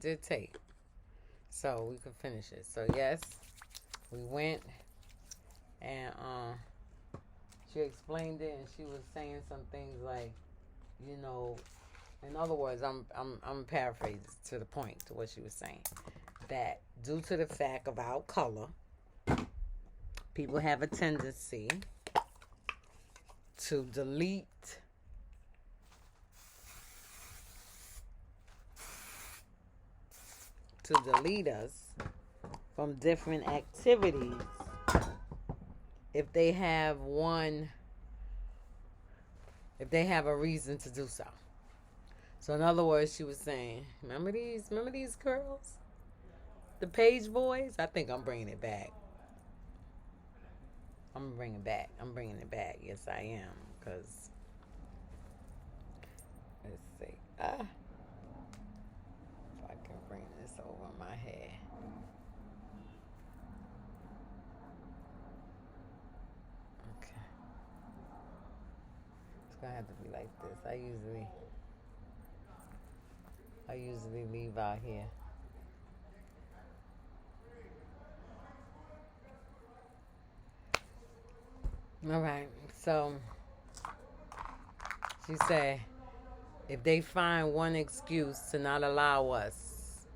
did take. So we could finish it. So yes, we went and she explained it and she was saying some things like, you know, in other words, I'm paraphrasing to the point to what she was saying. That due to the fact of our color, people have a tendency to delete us from different activities if they have a reason to do so. So in other words, she was saying, remember these girls, the Page Boys. I think I'm bringing it back. I'm bringing it back. I'm bringing it back. Yes, I am. Cause let's see. If I can bring this over my head. Okay. It's gonna have to be like this. I usually leave out here. All right. So she said, if they find one excuse to not allow us,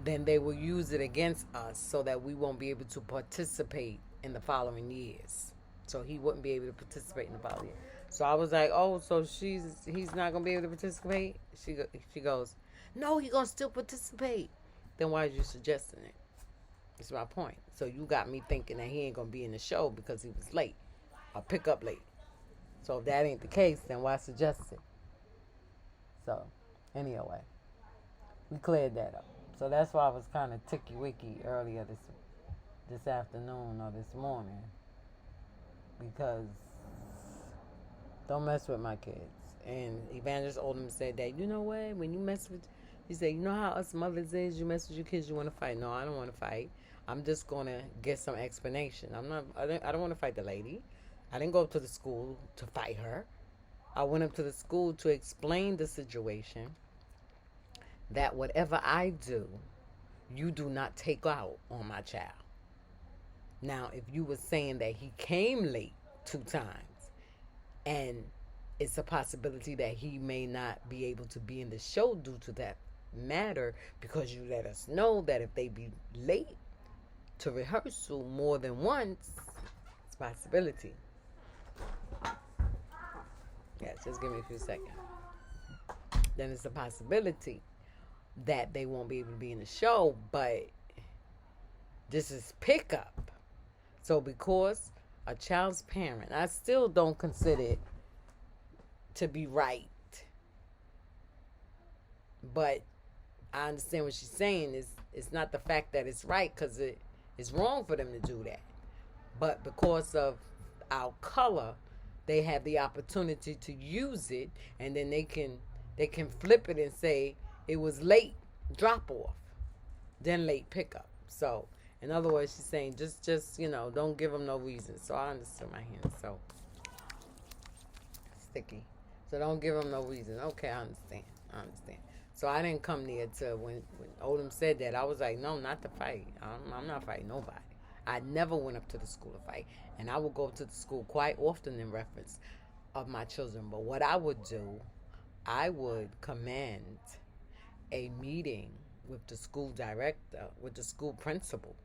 then they will use it against us so that we won't be able to participate in the following years. So he wouldn't be able to participate in the following year. So I was like, oh, so he's not gonna be able to participate. She goes, no, he's gonna still participate. Then why are you suggesting it? That's my point. So you got me thinking that he ain't gonna be in the show because he was late or pick up late. So if that ain't the case, then why suggest it? So anyway, we cleared that up. So that's why I was kind of ticky wicky earlier this afternoon or this morning, because don't mess with my kids. And Evangelist Oldham said that, you know what, when you mess with, he said, you know how us mothers is, you mess with your kids, you want to fight. No, I don't want to fight. I'm just gonna get some explanation. I don't want to fight the lady. I didn't go up to the school to fight her. I went up to the school to explain the situation, that whatever I do, you do not take out on my child. Now, if you were saying that he came late 2 times, and it's a possibility that he may not be able to be in the show due to that matter, because you let us know that if they be late to rehearsal more than once, it's a possibility. Yes, just give me a few seconds. Then it's a possibility that they won't be able to be in the show, but this is pickup. So because a child's parent, I still don't consider it to be right. But I understand what she's saying is it's not the fact that it's right, because it's wrong for them to do that. But because of our color, they have the opportunity to use it, and then they can flip it and say it was late drop off, then late pickup. So in other words, she's saying just don't give them no reason. So I understood my hand. So sticky. So don't give them no reason. Okay, I understand. So I didn't come there to when Odom said that. I was like, no, not to fight. I'm not fighting nobody. I never went up to the school to fight, and I would go to the school quite often in reference of my children. But what I would do, I would command a meeting with the school director, with the school principal.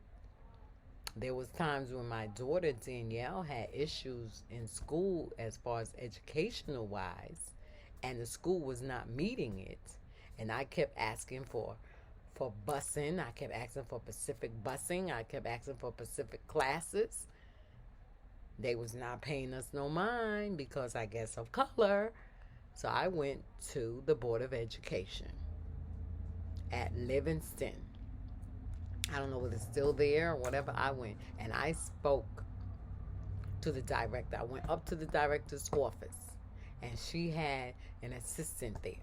There was times when my daughter Danielle had issues in school as far as educational wise, and the school was not meeting it, and I kept asking for busing. I kept asking for Pacific busing. I kept asking for Pacific classes. They was not paying us no mind because I guess of color. So I went to the Board of Education at Livingston. I don't know whether it's still there or whatever. I went and I spoke to the director. I went up to the director's office, and she had an assistant there.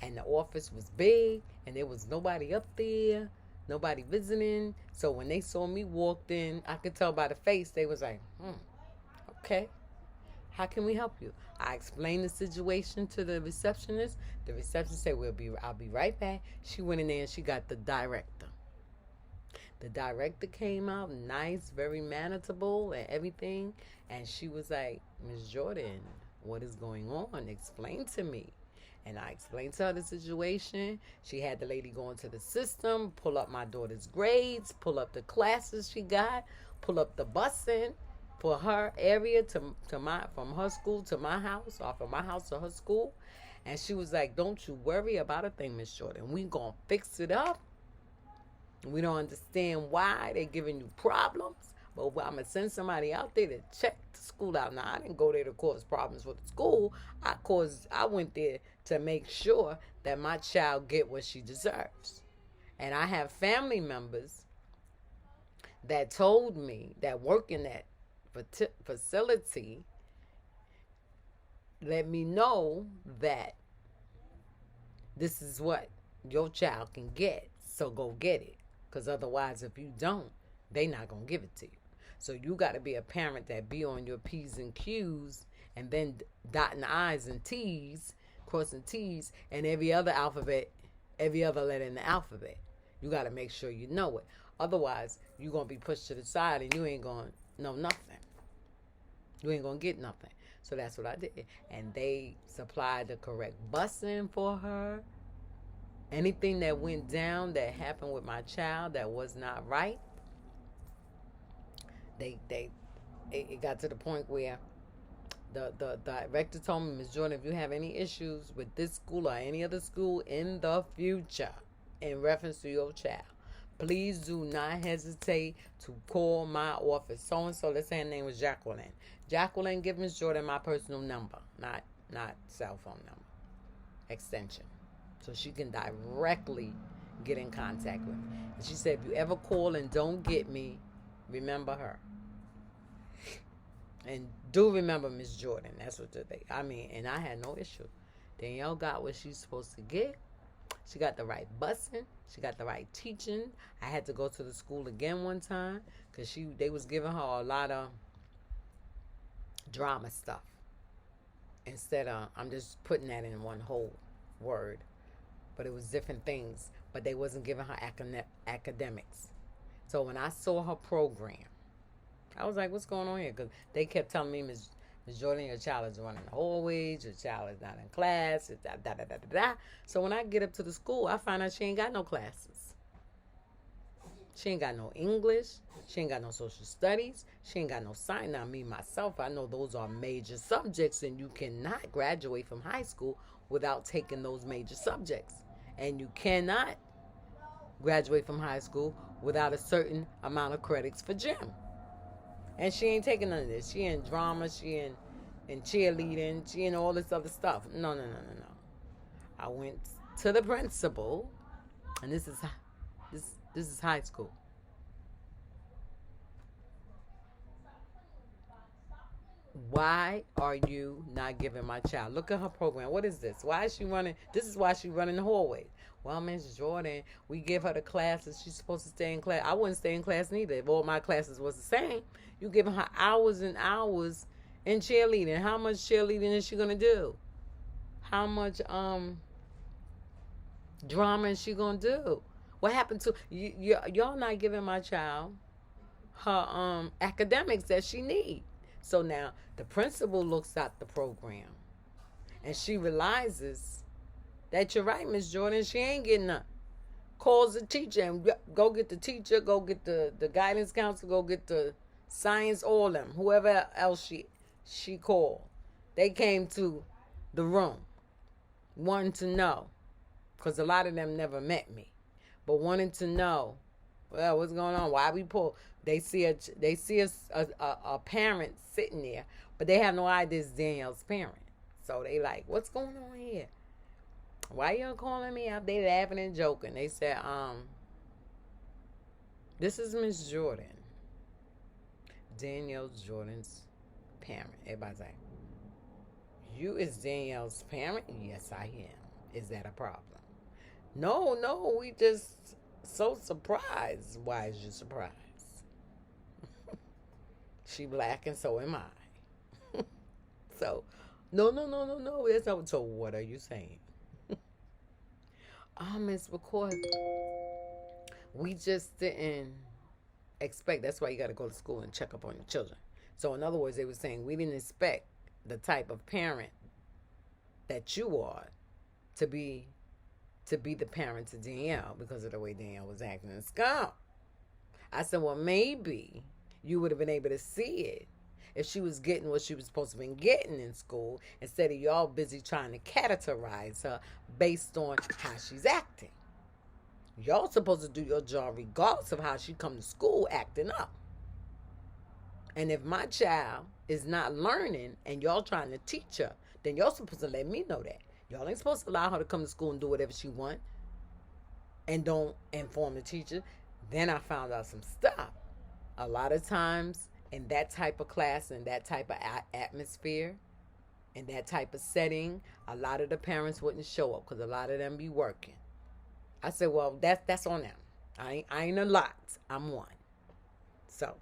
And the office was big, and there was nobody up there, nobody visiting. So when they saw me walked in, I could tell by the face, they was like, okay. How can we help you? I explained the situation to the receptionist. The receptionist said, I'll be right back. She went in there and she got the director. The director came out nice, very manageable and everything. And she was like, Miss Jordan, what is going on? Explain to me. And I explained to her the situation. She had the lady go into the system, pull up my daughter's grades, pull up the classes she got, pull up the busing for her area to my from her school to my house, or from my house to her school. And she was like, don't you worry about a thing, Miss Jordan. We gonna fix it up. We don't understand why they're giving you problems, but I'm going to send somebody out there to check the school out. Now, I didn't go there to cause problems for the school. I went there to make sure that my child get what she deserves. And I have family members that told me that work in that facility let me know that this is what your child can get, so go get it. Because otherwise, if you don't, they not going to give it to you. So you got to be a parent that be on your P's and Q's, and then dotting I's and T's, crossing T's, and every other letter in the alphabet. You got to make sure you know it. Otherwise, you're going to be pushed to the side and you ain't going to know nothing. You ain't going to get nothing. So that's what I did. And they supplied the correct busing for her. Anything that went down that happened with my child that was not right, it got to the point where the director told me, Ms. Jordan, if you have any issues with this school or any other school in the future in reference to your child, please do not hesitate to call my office. So-and-so, let's say her name was Jacqueline. Jacqueline, give Ms. Jordan my personal number, not cell phone number, extension. So she can directly get in contact with me. And she said, if you ever call and don't get me, remember her. And do remember Miss Jordan. That's what and I had no issue. Danielle got what she's supposed to get. She got the right busing. She got the right teaching. I had to go to the school again one time because they was giving her a lot of drama stuff. Instead of, I'm just putting that in one whole word. But it was different things. But they wasn't giving her academics. So when I saw her program, I was like, what's going on here? Because they kept telling me, Ms. Jordan, your child is running the hallways, your child is not in class, So when I get up to the school, I find out she ain't got no classes. She ain't got no English. She ain't got no social studies. She ain't got no science. Now, me, myself, I know those are major subjects, and you cannot graduate from high school without taking those major subjects. And you cannot graduate from high school without a certain amount of credits for gym. And she ain't taking none of this. She in drama, she in cheerleading, she in all this other stuff. No. I went to the principal, and this is high school. Why are you not giving my child? Look at her program. What is this? Why is she running? This is why she's running the hallway. Well, Miss Jordan, we give her the classes. She's supposed to stay in class. I wouldn't stay in class neither if all my classes was the same. You giving her hours and hours in cheerleading. How much cheerleading is she going to do? How much drama is she going to do? What happened to y'all not giving my child her academics that she needs? So now the principal looks at the program and she realizes that you're right, Miss Jordan. She ain't getting none. Calls the teacher and go get the teacher, go get the guidance counselor, go get the science, all them, whoever else she called. They came to the room wanting to know, because a lot of them never met me, but wanting to know, well, what's going on? Why we pull? They see a parent sitting there, but they have no idea it's Danielle's parent. So they like, what's going on here? Why you calling me up? They laughing and joking. They said, this is Miss Jordan. Danielle Jordan's parent. Everybody's like, you is Danielle's parent? Yes, I am. Is that a problem? No, we just so surprised. Why is you surprised? She black and so am I. So, no, no, no, no, no. That's not. So, what are you saying? It's because we just didn't expect. That's why you got to go to school and check up on your children. So, in other words, they were saying we didn't expect the type of parent that you are to be the parent to Danielle because of the way Danielle was acting in school. I said, well, maybe you would have been able to see it if she was getting what she was supposed to be getting in school instead of y'all busy trying to categorize her based on how she's acting. Y'all supposed to do your job regardless of how she come to school acting up. And if my child is not learning and y'all trying to teach her, then y'all supposed to let me know that. Y'all ain't supposed to allow her to come to school and do whatever she want and don't inform the teacher. Then I found out some stuff. A lot of times in that type of class and that type of atmosphere and that type of setting, a lot of the parents wouldn't show up because a lot of them be working. I said, well, that's on them. I ain't a lot. I'm one. So,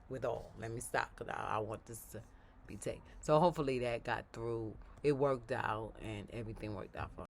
with all, let me stop because I want this to be taken. So hopefully that got through. It worked out and everything worked out for